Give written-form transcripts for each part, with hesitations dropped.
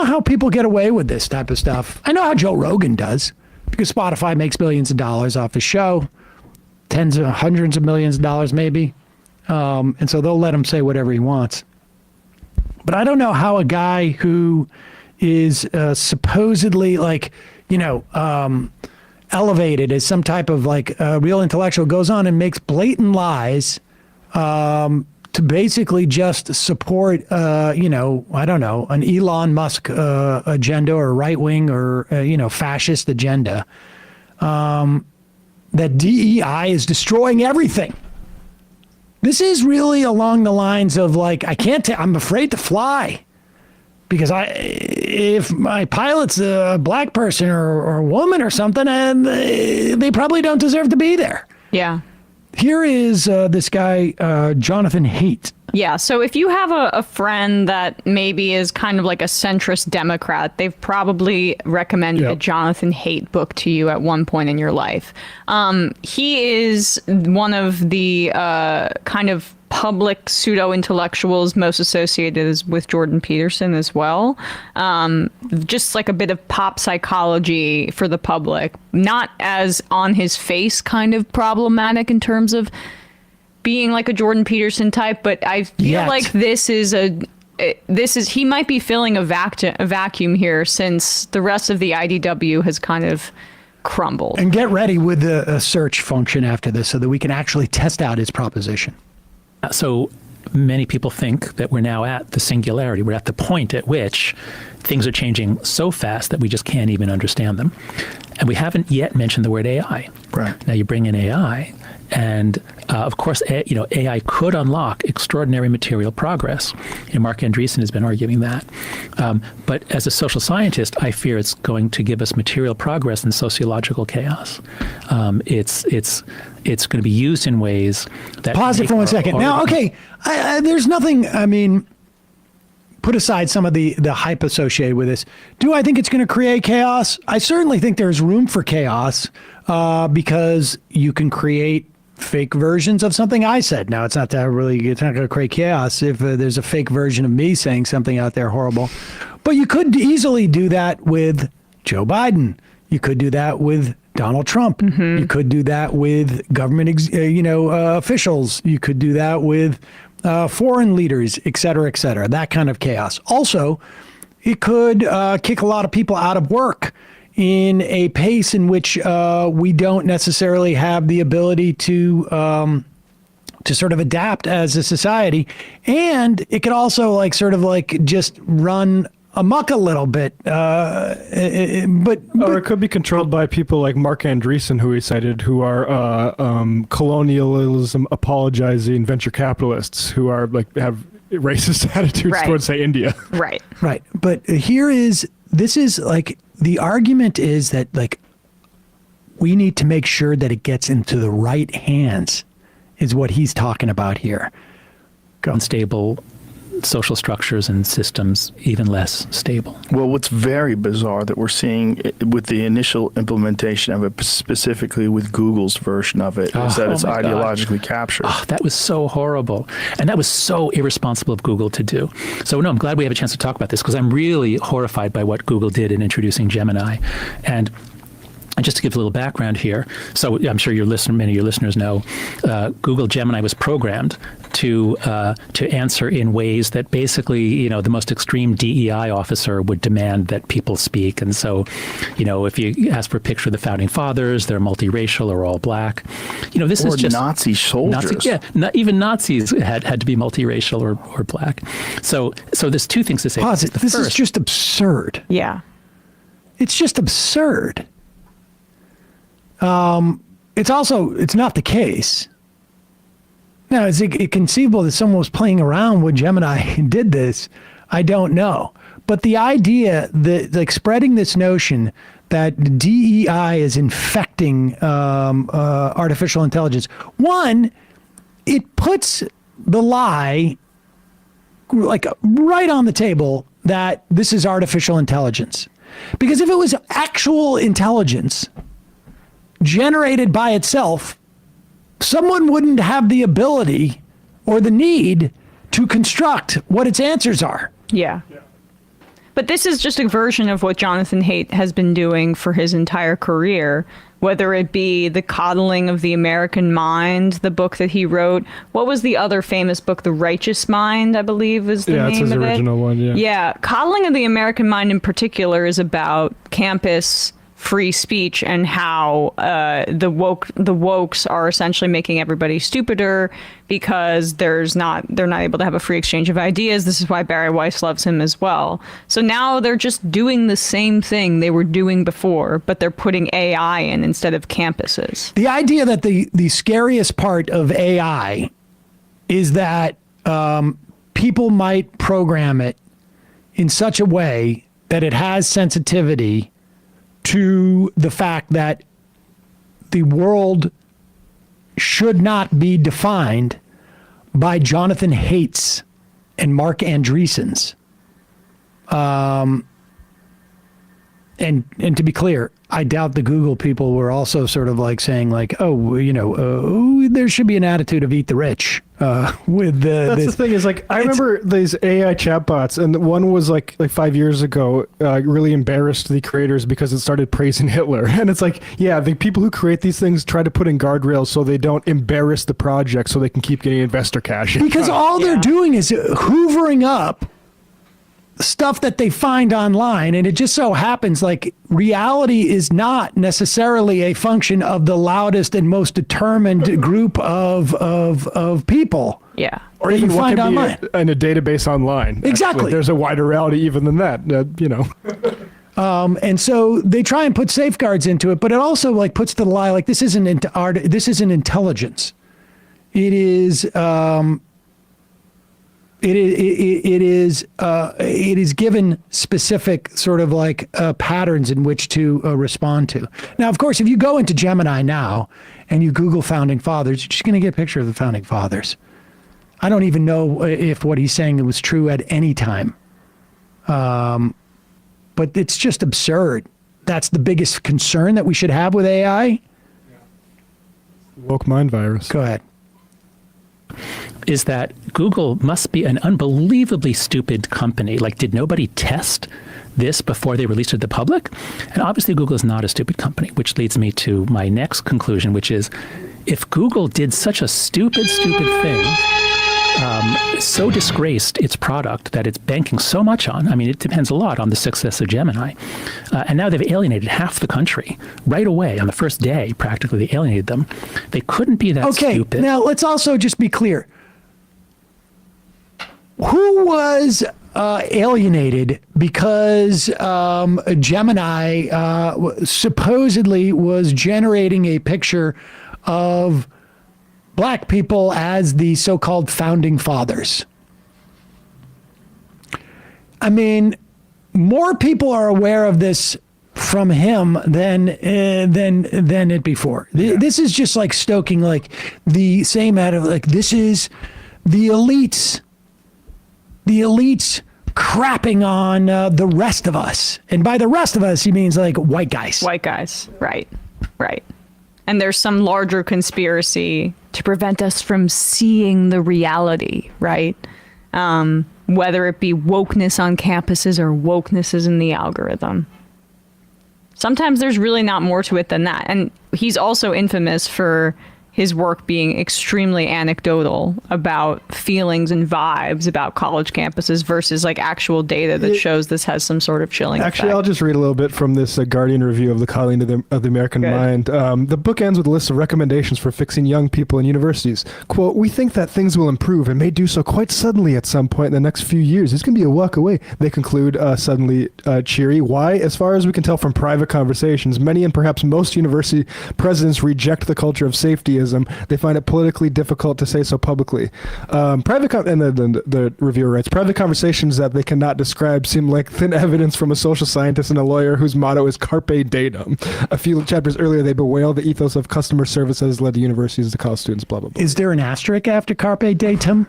know how people get away with this type of stuff. I know how Joe Rogan does, because Spotify makes billions of dollars off his show, tens of hundreds of millions of dollars maybe. And so they'll let him say whatever he wants. But I don't know how a guy who is supposedly like, elevated as some type of like real intellectual goes on and makes blatant lies to basically just support, I don't know, an Elon Musk agenda or right wing or, fascist agenda. That DEI is destroying everything. This is really along the lines of like, I'm afraid to fly because if my pilot's a black person or a woman or something, and they probably don't deserve to be there. Yeah. Here is this guy, Jonathan Haidt. Yeah, so if you have a friend that maybe is kind of like a centrist Democrat, they've probably recommended a Jonathan Haidt book to you at one point in your life. He is one of the kind of public pseudo-intellectuals most associated with Jordan Peterson as well. Just like a bit of pop psychology for the public. Not as on his face kind of problematic in terms of being like a Jordan Peterson type, but I feel like he might be filling a vacuum here since the rest of the IDW has kind of crumbled. And get ready with a search function after this so that we can actually test out his proposition. So many people think that we're now at the singularity. We're at the point at which things are changing so fast that we just can't even understand them. And we haven't yet mentioned the word AI. Right. Now you bring in AI, and of course, AI could unlock extraordinary material progress. Mark Andreessen has been arguing that. But as a social scientist, I fear it's going to give us material progress and sociological chaos. It's going to be used in ways that... Pause it for 1 second. Now, okay, there's nothing, put aside some of the hype associated with this. Do I think it's going to create chaos? I certainly think there's room for chaos because you can create fake versions of something I said. Now, it's not going to create chaos if there's a fake version of me saying something out there horrible. But you could easily do that with Joe Biden. You could do that with Donald Trump. Mm-hmm. You could do that with government, officials. You could do that with foreign leaders, et cetera, that kind of chaos. Also, it could kick a lot of people out of work in a pace in which we don't necessarily have the ability to sort of adapt as a society. And it could also just run amok a little bit. Or it could be controlled by people like Mark Andreessen, who he cited, who are colonialism apologizing venture capitalists who are have racist attitudes towards, say, India. Right. But the argument is that we need to make sure that it gets into the right hands is what he's talking about here. Unstable social structures and systems even less stable. Well, what's very bizarre that we're seeing with the initial implementation of it, specifically with Google's version of it, is that it's ideologically captured. Oh, that was so horrible. And that was so irresponsible of Google to do. So no, I'm glad we have a chance to talk about this because I'm really horrified by what Google did in introducing Gemini. And just to give a little background here, so I'm sure many of your listeners know, Google Gemini was programmed to answer in ways that basically, the most extreme DEI officer would demand that people speak. And so, if you ask for a picture of the founding fathers, they're multiracial or all black. This is just Nazi soldiers. Not even Nazis had to be multiracial or black. So there's two things to say. Pause it. This is just absurd. Yeah. It's just absurd. It's not the case. Now, is it conceivable that someone was playing around with Gemini and did this? I don't know. But the idea that spreading this notion that DEI is infecting artificial intelligence, one, it puts the lie right on the table that this is artificial intelligence. Because if it was actual intelligence generated by itself, someone wouldn't have the ability or the need to construct what its answers are. Yeah. But this is just a version of what Jonathan Haidt has been doing for his entire career, whether it be The Coddling of the American Mind, the book that he wrote. What was the other famous book? The Righteous Mind, I believe, is the name of it. Yeah, it's his original one, yeah. Yeah, Coddling of the American Mind in particular is about campus free speech and how the wokes are essentially making everybody stupider because they're not able to have a free exchange of ideas. This is why Barry Weiss loves him as well. So now they're just doing the same thing they were doing before, but they're putting AI in instead of campuses. The idea that the scariest part of AI is that people might program it in such a way that it has sensitivity to the fact that the world should not be defined by Jonathan Haidt's and Mark Andreessen's. And to be clear, I doubt the Google people were also sort of like saying like, there should be an attitude of eat the rich. With That's the thing is like, I remember these AI chatbots, and one was like 5 years ago, really embarrassed the creators because it started praising Hitler. And it's like, yeah, the people who create these things try to put in guardrails so they don't embarrass the project so they can keep getting investor cash. Because all they're doing is hoovering up stuff that they find online, and it just so happens like reality is not necessarily a function of the loudest and most determined group of people. Yeah. Or even what can be in a database online. Exactly. Actually. There's a wider reality even than that, And so they try and put safeguards into it, but it also like puts to the lie like this isn't art. This isn't intelligence. It is. It is given specific sort of like patterns in which to respond to. Now, of course, if you go into Gemini now and you Google founding fathers, you're just going to get a picture of the founding fathers. I don't even know if what he's saying was true at any time. But it's just absurd. That's the biggest concern that we should have with AI. Woke mind virus. Go ahead. Is that Google must be an unbelievably stupid company. Like, did nobody test this before they released it to the public? And obviously Google is not a stupid company, which leads me to my next conclusion, which is if Google did such a stupid thing, so disgraced its product that it's banking so much on. I mean, it depends a lot on the success of Gemini. And now they've alienated half the country right away on the first day, practically. They alienated them. They couldn't be that stupid. Now let's also just be clear. Who was alienated because Gemini supposedly was generating a picture of Black people as the so-called founding fathers? I mean, more people are aware of this from him than it before. Yeah. This is just like stoking like the same out of like this is the elites crapping on the rest of us, and by the rest of us he means like white guys. White guys, right. And there's some larger conspiracy to prevent us from seeing the reality, right? Whether it be wokeness on campuses or wokeness is in the algorithm. Sometimes there's really not more to it than that. And he's also infamous for his work being extremely anecdotal about feelings and vibes about college campuses versus like actual data that shows this has some sort of chilling Actually, effect. I'll just read a little bit from this Guardian review of The Coddling of the American Mind. The book ends with a list of recommendations for fixing young people in universities. Quote, "We think that things will improve and may do so quite suddenly at some point in the next few years. It's going to be a walk away." They conclude suddenly cheery. Why? As far as we can tell from private conversations, many and perhaps most university presidents reject the culture of safetyism. They find it politically difficult to say so publicly. The reviewer writes, private conversations that they cannot describe seem like thin evidence from a social scientist and a lawyer whose motto is carpe datum. A few chapters earlier, they bewail the ethos of customer service that has led to universities to college students, blah, blah, blah. Is there an asterisk after carpe datum?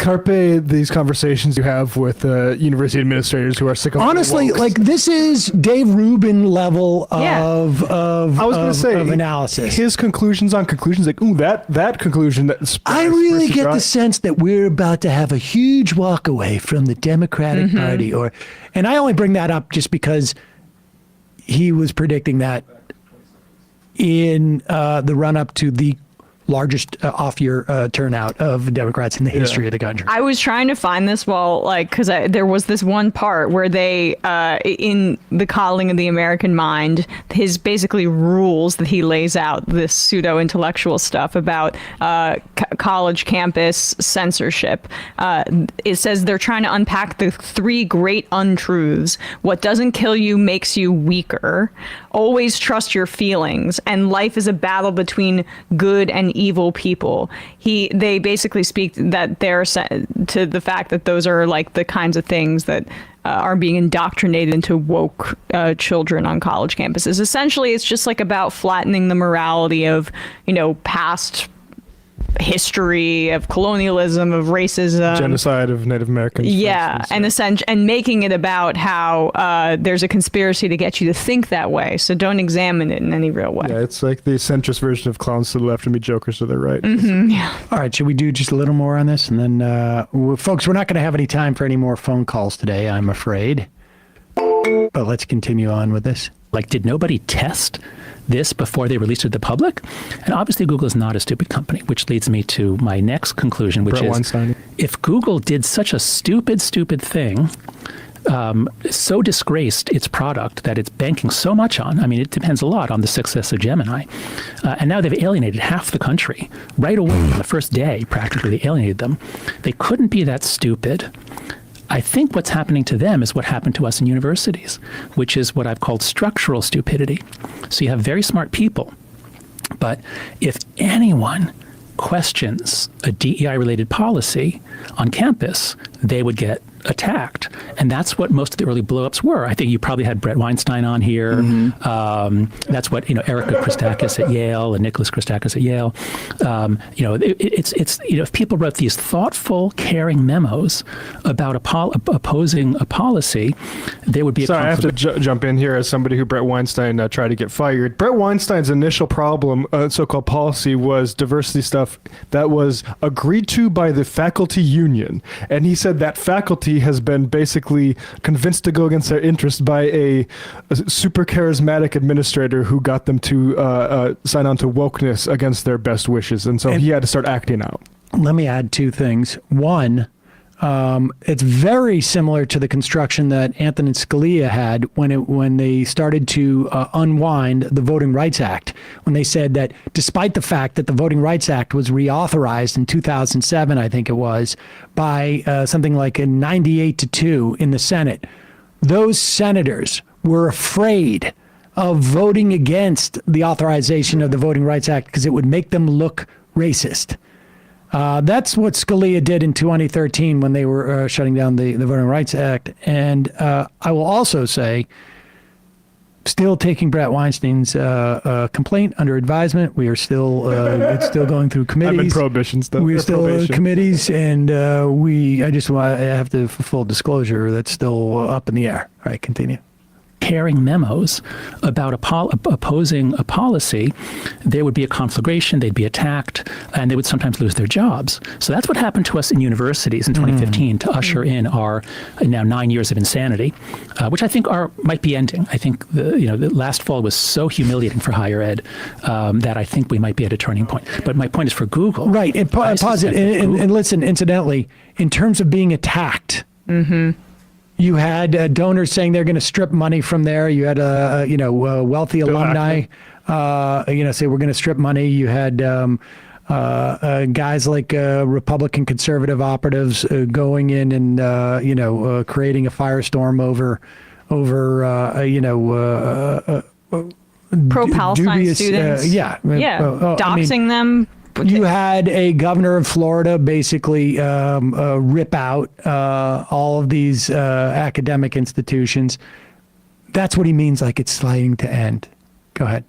carpe these conversations you have with university administrators who are sick of honestly, wokes. like this is Dave Rubin level of I was going to say analysis. His conclusions on conclusions, like that conclusion. I really get the sense that we're about to have a huge walk away from the Democratic Party, and I only bring that up just because he was predicting that in the run up to the largest off-year turnout of Democrats in the history of the country. I was trying to find this because there was this one part where they, in The Coddling of the American Mind, his basically rules that he lays out, this pseudo-intellectual stuff about college campus censorship. It says they're trying to unpack the 3 great untruths. What doesn't kill you makes you weaker. Always trust your feelings. And life is a battle between good and evil people. They basically speak that they're to the fact that those are like the kinds of things that are being indoctrinated into woke children on college campuses. Essentially, it's just like about flattening the morality of, past history of colonialism, of racism, genocide of Native Americans. Yeah, and making it about how there's a conspiracy to get you to think that way. So don't examine it in any real way. Yeah, it's like the centrist version of clowns to the left and me jokers to the right. Yeah. All right, should we do just a little more on this? And then, folks, we're not going to have any time for any more phone calls today, I'm afraid. But let's continue on with this. Like, did nobody test this before they released it to the public? And obviously Google is not a stupid company, which leads me to my next conclusion, which Brett is Weinstein. If Google did such a stupid thing, so disgraced its product that it's banking so much on, I mean, it depends a lot on the success of Gemini. And now they've alienated half the country. Right away, on the first day, practically, they alienated them. They couldn't be that stupid. I think what's happening to them is what happened to us in universities, which is what I've called structural stupidity. So you have very smart people, but if anyone questions a DEI-related policy on campus, they would get attacked. And that's what most of the early blowups were. I think you probably had Brett Weinstein on here. That's what, Erica Christakis at Yale and Nicholas Christakis at Yale. It's if people wrote these thoughtful, caring memos about opposing a policy, there would be Sorry, I have to jump in here as somebody who Brett Weinstein tried to get fired. Brett Weinstein's initial problem, so-called policy, was diversity stuff that was agreed to by the faculty union. And he said that faculty has been basically convinced to go against their interest by a super charismatic administrator who got them to sign on to wokeness against their best wishes. And so he had to start acting out. Let me add 2 things. One, it's very similar to the construction that Antonin Scalia had when they started to unwind the Voting Rights Act, when they said that despite the fact that the Voting Rights Act was reauthorized in 2007, I think it was, by something like a 98-2 in the Senate, those senators were afraid of voting against the authorization of the Voting Rights Act because it would make them look racist. That's what Scalia did in 2013 when they were shutting down the Voting Rights Act. And I will also say, still taking Brett Weinstein's complaint under advisement. We are still it's still going through committees. I'm in prohibition stuff. We're still committees, and I have to, for full disclosure, that's still up in the air. All right, continue. Caring memos about opposing a policy, there would be a conflagration, they'd be attacked, and they would sometimes lose their jobs. So that's what happened to us in universities in 2015 to usher in our now 9 years of insanity, which I think might be ending. I think the last fall was so humiliating for higher ed that I think we might be at a turning point. But my point is for Google. Right, and pause it, and listen, incidentally, in terms of being attacked, you had donors saying they're going to strip money from there. You had wealthy alumni, say we're going to strip money. You had guys like Republican conservative operatives going in and creating a firestorm over pro-Palestine students. Doxing them. You had a governor of Florida basically rip out all of these academic institutions. That's what he means, like it's sliding to end. Go ahead.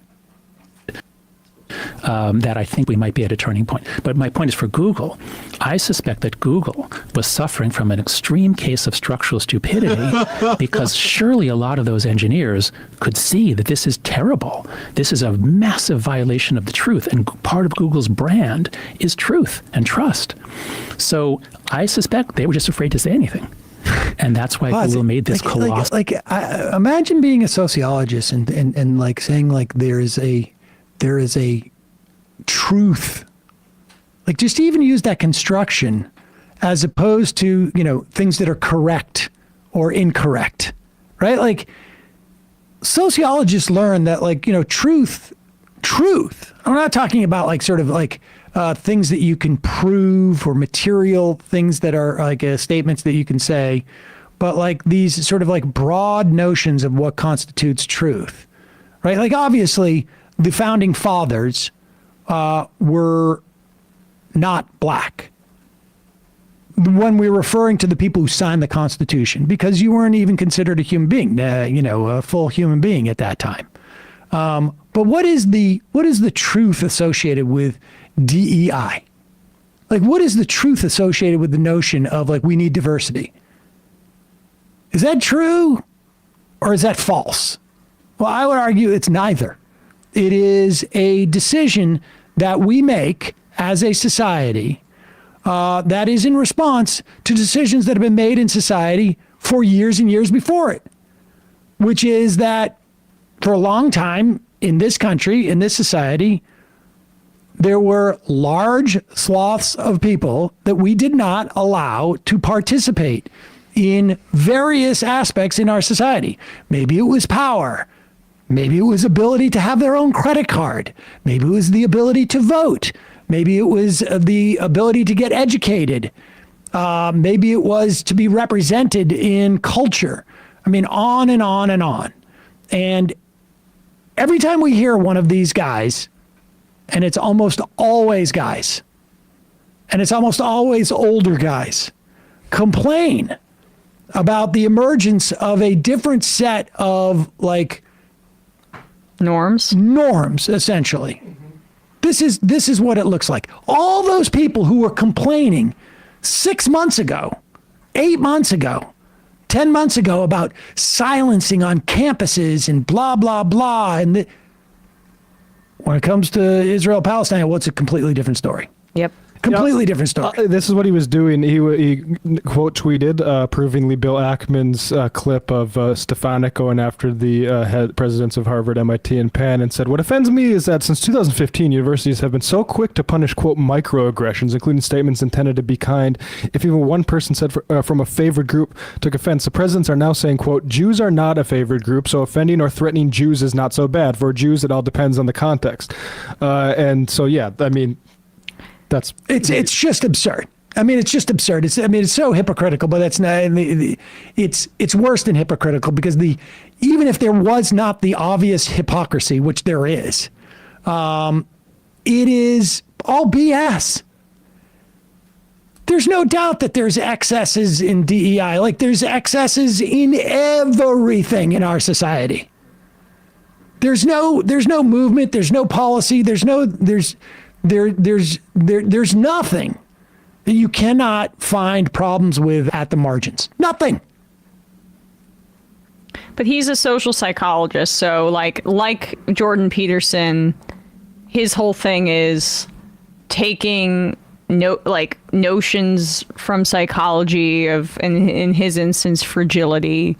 that I think we might be at a turning point. But my point is for Google, I suspect that Google was suffering from an extreme case of structural stupidity because surely a lot of those engineers could see that this is terrible. This is a massive violation of the truth. And part of Google's brand is truth and trust. So I suspect they were just afraid to say anything. And that's why Google made this colossal. Imagine being a sociologist and like saying like there is a truth, like just even use that construction as opposed to, things that are correct or incorrect, right? Like sociologists learn that like, truth, I'm not talking about like sort of like things that you can prove or material things that are like statements that you can say, but like these sort of like broad notions of what constitutes truth, right? Like obviously the founding fathers were not black when we're referring to the people who signed the Constitution, because you weren't even considered a human being, a full human being at that time. But what is the truth associated with DEI? Like, what is the truth associated with the notion of like, we need diversity? Is that true or is that false? Well, I would argue it's neither. It is a decision that we make as a society that is in response to decisions that have been made in society for years and years before it, which is that for a long time in this country, in this society, there were large swaths of people that we did not allow to participate in various aspects in our society. Maybe it was power. Maybe it was ability to have their own credit card. Maybe it was the ability to vote. Maybe it was the ability to get educated. Maybe it was to be represented in culture. I mean, on and on and on. And every time we hear one of these guys, and it's almost always guys, and it's almost always older guys, complain about the emergence of a different set of like norms, essentially. This is what it looks like. All those people who were complaining 6 months ago, 8 months ago, 10 months ago about silencing on campuses and blah, blah, blah. And when it comes to Israel-Palestine, well, it's a completely different story. Yep. Completely different story. This is what he was doing. He quote tweeted approvingly Bill Ackman's clip of Stefanik going after the head presidents of Harvard, MIT, and Penn, and said, "What offends me is that since 2015, universities have been so quick to punish, quote, microaggressions, including statements intended to be kind. If even one person said from a favored group took offense, the presidents are now saying, quote, Jews are not a favored group, so offending or threatening Jews is not so bad. For Jews, it all depends on the context." And so, yeah, I mean, it's just absurd. I mean, it's just absurd. It's so hypocritical, but that's not. It's worse than hypocritical because even if there was not the obvious hypocrisy, which there is, it is all BS. There's no doubt that there's excesses in DEI. Like there's excesses in everything in our society. There's no movement. There's no policy. There's nothing that you cannot find problems with at the margins. Nothing. But he's a social psychologist, so like Jordan Peterson, his whole thing is taking notions from psychology of, in his instance, fragility,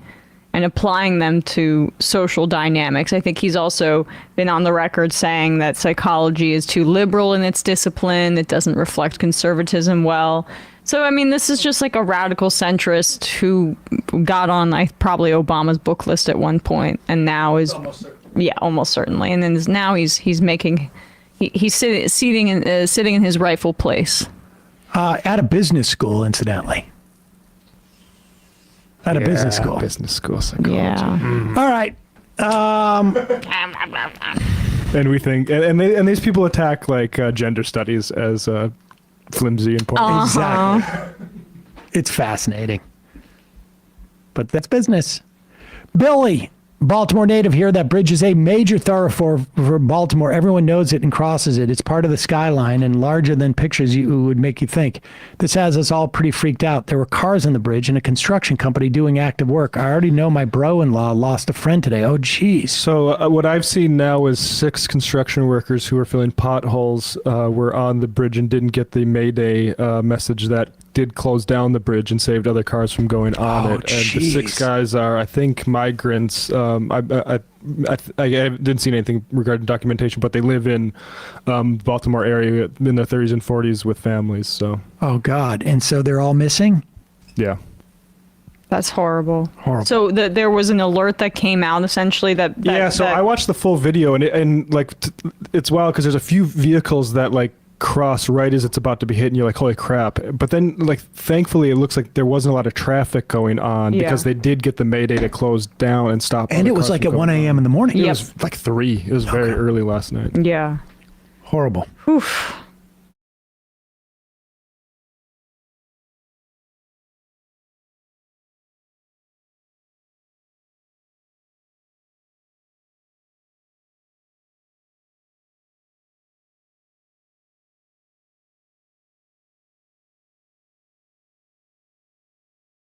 and applying them to social dynamics. I think he's also been on the record saying that psychology is too liberal in its discipline. It doesn't reflect conservatism well. So, I mean, this is just like a radical centrist who got on probably Obama's book list at one point, and now is almost certainly. And then now he's sitting in his rightful place. At a business school, incidentally. At a business school. Business school psychology. Yeah. Mm. All right. And we think, and these people attack like gender studies as flimsy and pointless. Exactly. It's fascinating. But that's business. Billy, Baltimore native here. That bridge is a major thoroughfare for Baltimore. Everyone knows it and crosses it. It's part of the skyline and larger than pictures you would make you think. This has us all pretty freaked out. There were cars on the bridge and a construction company doing active work. I already know my bro-in-law lost a friend today. Oh, geez. So what I've seen now is 6 construction workers who are filling potholes were on the bridge and didn't get the Mayday message that did close down the bridge and saved other cars from going on it. And the 6 guys are, I think, migrants. I didn't see anything regarding documentation, but they live in Baltimore area in their 30s and 40s with families. So. Oh, God. And so they're all missing? Yeah. That's horrible. Horrible. So there was an alert that came out essentially that I watched the full video and it's wild because there's a few vehicles that like cross right as it's about to be hit and you're like, holy crap. But then like thankfully it looks like there wasn't a lot of traffic going on because they did get the Mayday to close down and stop. And it was like at 1 a.m. in the morning. It was like 3. It was very early last night. Yeah. Horrible. Oof.